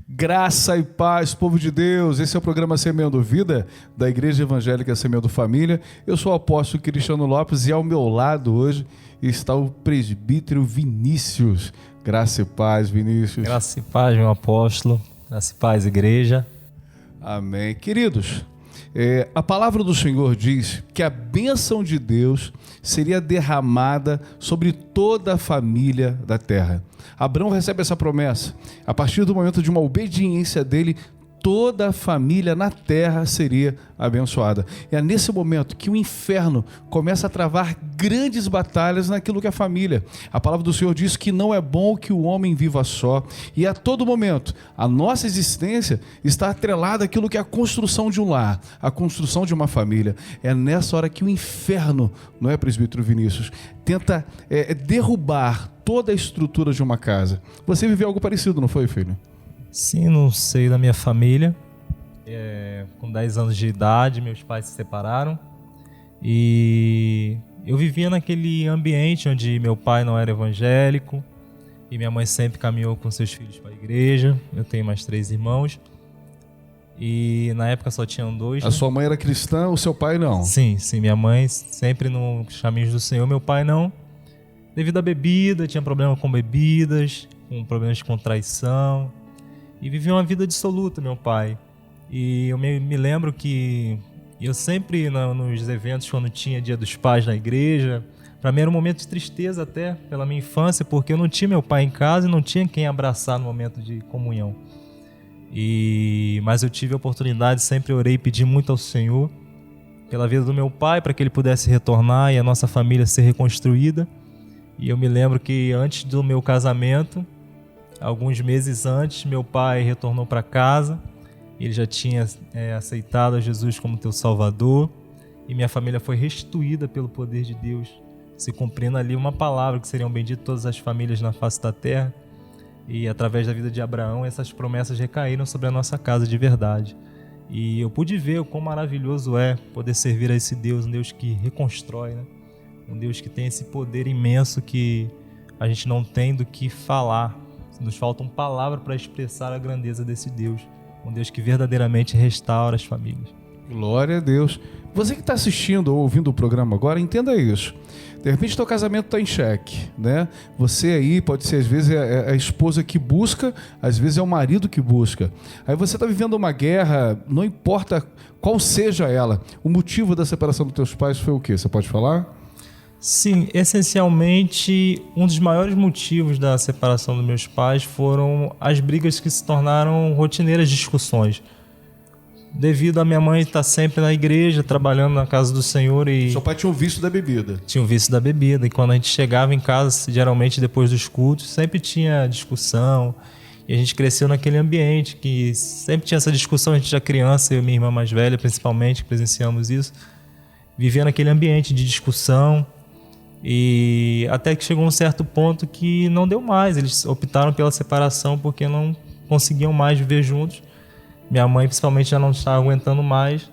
Graça e paz, povo de Deus. Esse é o programa Semeando Vida, da Igreja Evangélica Semeando Família. Eu sou o apóstolo Cristiano Lopes e ao meu lado hoje está o presbítero Vinícius. Graça e paz, Vinícius. Graça e paz, meu apóstolo. Graça e paz, igreja. Amém. Queridos, a palavra do Senhor diz que a bênção de Deus seria derramada sobre toda a família da terra. Abraão recebe essa promessa. A partir do momento de uma obediência dele, toda a família na terra seria abençoada. E é nesse momento que o inferno começa a travar grandes batalhas naquilo que é a família. A palavra do Senhor diz que não é bom que o homem viva só. E a todo momento, a nossa existência está atrelada àquilo que é a construção de um lar, a construção de uma família. É nessa hora que o inferno, não é, presbítero Vinícius, tenta derrubar toda a estrutura de uma casa. Você viveu algo parecido, não foi, filho? Sim, no seio da minha família. Com 10 anos de idade, meus pais se separaram. E eu vivia naquele ambiente onde meu pai não era evangélico e minha mãe sempre caminhou com seus filhos para a igreja. Eu tenho mais 3 irmãos. E na época só tinham 2. A sua mãe era cristã, o seu pai não? Sim, minha mãe sempre nos caminhos do Senhor, meu pai não. Devido à bebida, tinha problema com bebidas, com problemas de traição. E vivia uma vida dissoluta, meu pai. E eu me lembro que eu sempre, nos eventos, quando tinha Dia dos Pais na igreja, para mim era um momento de tristeza até, pela minha infância, porque eu não tinha meu pai em casa e não tinha quem abraçar no momento de comunhão. Mas eu tive a oportunidade, sempre orei e pedi muito ao Senhor pela vida do meu pai, para que ele pudesse retornar e a nossa família ser reconstruída. E eu me lembro que antes do meu casamento, alguns meses antes, meu pai retornou para casa. Ele já tinha aceitado a Jesus como teu Salvador. E minha família foi restituída pelo poder de Deus, se cumprindo ali uma palavra que seriam benditas todas as famílias na face da terra. E através da vida de Abraão, essas promessas recaíram sobre a nossa casa de verdade. E eu pude ver o quão maravilhoso é poder servir a esse Deus, um Deus que reconstrói, né? Um Deus que tem esse poder imenso que a gente não tem do que falar. Nos faltam palavras para expressar a grandeza desse Deus. Um Deus que verdadeiramente restaura as famílias. Glória a Deus. Você que está assistindo ou ouvindo o programa agora, entenda isso. De repente, teu casamento está em xeque, né? Você aí pode ser, às vezes, a esposa que busca, às vezes é o marido que busca. Aí você está vivendo uma guerra, não importa qual seja ela. O motivo da separação dos teus pais foi o quê? Você pode falar? Sim, essencialmente, um dos maiores motivos da separação dos meus pais foram as brigas que se tornaram rotineiras discussões. Devido a minha mãe estar sempre na igreja, trabalhando na casa do Senhor e... Seu pai tinha o vício da bebida. Tinha o vício da bebida. E quando a gente chegava em casa, geralmente depois dos cultos, sempre tinha discussão. E a gente cresceu naquele ambiente que sempre tinha essa discussão. A gente já criança, eu e minha irmã mais velha, principalmente, presenciamos isso. Vivia naquele ambiente de discussão. E até que chegou um certo ponto que não deu mais. Eles optaram pela separação porque não conseguiam mais viver juntos. Minha mãe, principalmente, já não estava aguentando mais.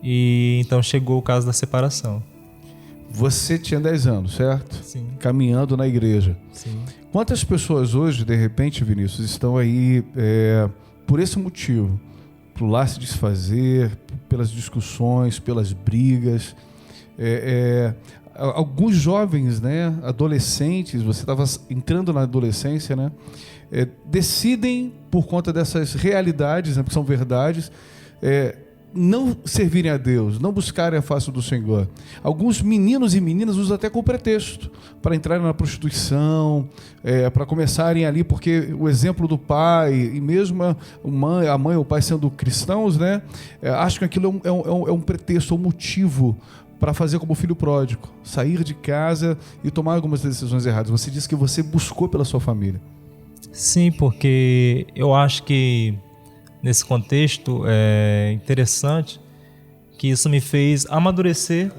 E então chegou o caso da separação. Você tinha 10 anos, certo? Sim. Caminhando na igreja. Sim. Quantas pessoas hoje, de repente, Vinícius, estão aí por esse motivo? Por lá se desfazer, pelas discussões, pelas brigas. Alguns jovens, né, adolescentes, você estava entrando na adolescência, né, decidem, por conta dessas realidades, né, que são verdades, não servirem a Deus, não buscarem a face do Senhor. Alguns meninos e meninas usam até como pretexto para entrarem na prostituição, para começarem ali, porque o exemplo do pai, e mesmo a mãe ou o pai sendo cristãos, né, acham que aquilo é um pretexto, um motivo para fazer como o filho pródigo, sair de casa e tomar algumas decisões erradas. Você disse que você buscou pela sua família. Sim, porque eu acho que nesse contexto é interessante que isso me fez amadurecer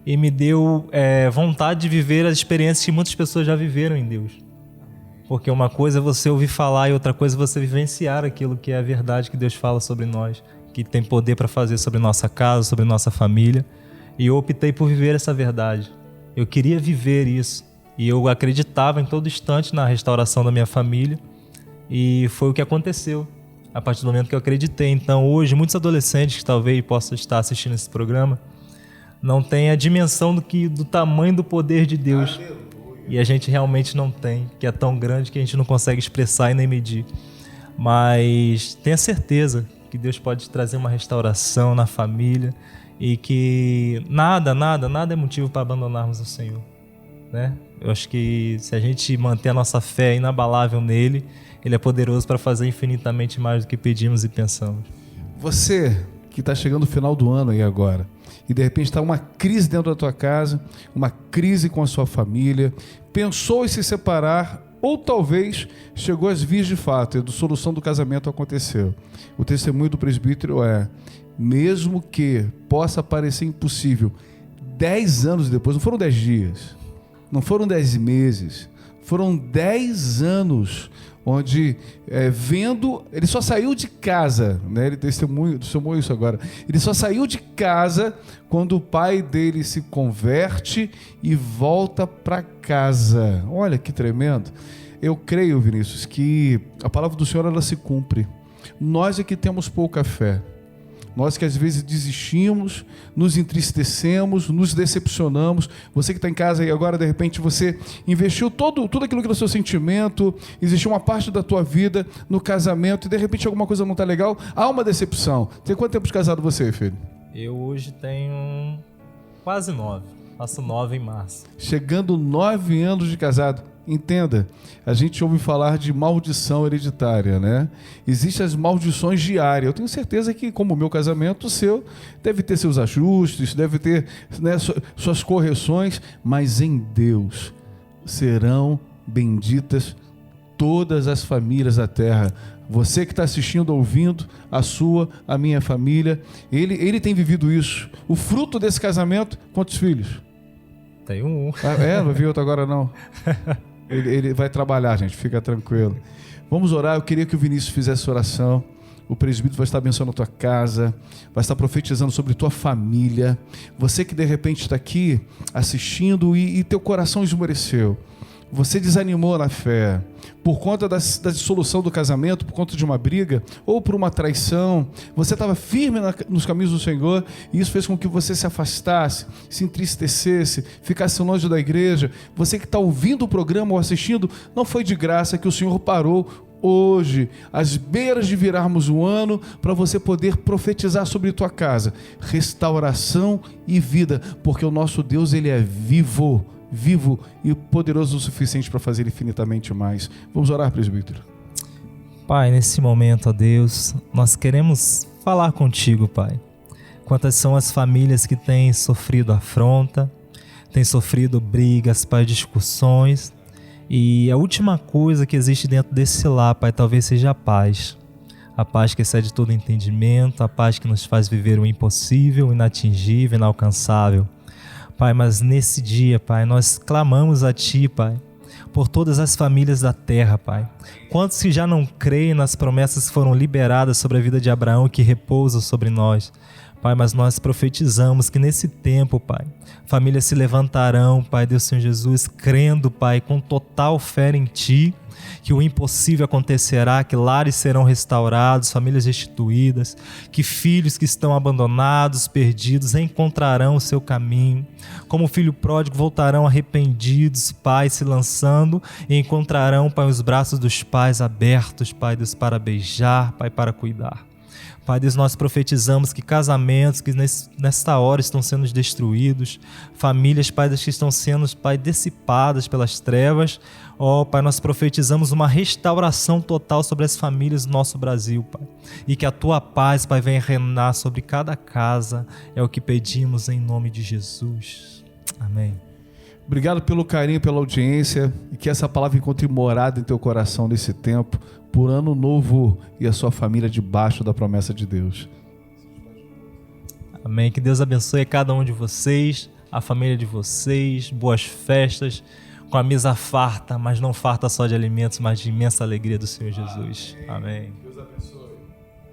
e me deu vontade de viver as experiências que muitas pessoas já viveram em Deus. Porque uma coisa é você ouvir falar e outra coisa é você vivenciar aquilo que é a verdade que Deus fala sobre nós, que tem poder para fazer sobre nossa casa, sobre nossa família. E eu optei por viver essa verdade. Eu queria viver isso. E eu acreditava em todo instante na restauração da minha família. E foi o que aconteceu a partir do momento que eu acreditei. Então hoje muitos adolescentes que talvez possam estar assistindo esse programa não têm a dimensão do tamanho do poder de Deus. E a gente realmente não tem, que é tão grande que a gente não consegue expressar e nem medir. Mas tenha certeza que Deus pode trazer uma restauração na família e que nada é motivo para abandonarmos o Senhor, né? Eu acho que se a gente manter a nossa fé inabalável nele, ele é poderoso para fazer infinitamente mais do que pedimos e pensamos. Você que está chegando no final do ano aí agora, e de repente está uma crise dentro da tua casa, uma crise com a sua família, pensou em se separar, ou talvez chegou às vias de fato, e a solução do casamento aconteceu. O testemunho do presbítero é: mesmo que possa parecer impossível, 10 anos depois, não foram 10 dias, não foram 10 meses, foram 10 anos, onde vendo, ele só saiu de casa, né? Ele testemunhou isso agora, ele só saiu de casa quando o pai dele se converte e volta para casa. Olha que tremendo. Eu creio, Vinícius, que a palavra do Senhor ela se cumpre. Nós é que temos pouca fé. Nós que às vezes desistimos, nos entristecemos, nos decepcionamos. Você que está em casa e agora, de repente, você investiu tudo aquilo que era o seu sentimento, existiu uma parte da tua vida no casamento e, de repente, alguma coisa não está legal, há uma decepção. Tem quanto tempo de casado você, filho? Eu hoje tenho quase 9. Faço 9 em março. Chegando 9 anos de casado. Entenda, a gente ouve falar de maldição hereditária, né? Existem as maldições diárias. Eu tenho certeza que, como o meu casamento, o seu deve ter seus ajustes, deve ter, né, suas correções, mas em Deus serão benditas todas as famílias da terra. Você que está assistindo, ouvindo, a minha família, ele tem vivido isso. O fruto desse casamento, quantos filhos? Tem um. Não vai vir outro agora não. Ele vai trabalhar, gente, fica tranquilo. Vamos orar. Eu queria que o Vinícius fizesse oração. O presbítero vai estar abençoando a tua casa, vai estar profetizando sobre tua família. Você que de repente está aqui assistindo e teu coração esmoreceu, você desanimou na fé por conta da dissolução do casamento, por conta de uma briga ou por uma traição, você estava firme nos caminhos do Senhor e isso fez com que você se afastasse, se entristecesse, ficasse longe da igreja. Você que está ouvindo o programa ou assistindo, não foi de graça que o Senhor parou hoje, às beiras de virarmos o ano, para você poder profetizar sobre tua casa, restauração e vida, porque o nosso Deus, ele é vivo e poderoso o suficiente para fazer infinitamente mais. Vamos orar, presbítero. Pai, nesse momento, ó Deus, nós queremos falar contigo, Pai. Quantas são as famílias que têm sofrido afronta, têm sofrido brigas, Pai, discussões, e a última coisa que existe dentro desse lar, Pai, talvez seja a paz que excede todo entendimento, a paz que nos faz viver o impossível, o inatingível, inalcançável. Pai, mas nesse dia, Pai, nós clamamos a Ti, Pai, por todas as famílias da terra, Pai. Quantos que já não creem nas promessas que foram liberadas sobre a vida de Abraão, que repousam sobre nós, Pai, mas nós profetizamos que nesse tempo, Pai, famílias se levantarão, Pai, Deus Senhor Jesus, crendo, Pai, com total fé em Ti, que o impossível acontecerá, que lares serão restaurados, famílias restituídas, que filhos que estão abandonados, perdidos, encontrarão o seu caminho, como o filho pródigo voltarão arrependidos, Pai, se lançando e encontrarão, Pai, os braços dos pais abertos, Pai Deus, para beijar, Pai, para cuidar. Pai Deus, nós profetizamos que casamentos que nesta hora estão sendo destruídos, famílias, Pai Deus, que estão sendo, Pai, dissipadas pelas trevas. Ó, Pai, nós profetizamos uma restauração total sobre as famílias do nosso Brasil, Pai. E que a Tua paz, Pai, venha reinar sobre cada casa. É o que pedimos em nome de Jesus. Amém. Obrigado pelo carinho, pela audiência e que essa palavra encontre morada em teu coração nesse tempo, por ano novo e a sua família debaixo da promessa de Deus. Amém. Que Deus abençoe cada um de vocês, a família de vocês, boas festas, com a mesa farta, mas não farta só de alimentos, mas de imensa alegria do Senhor Jesus. Amém.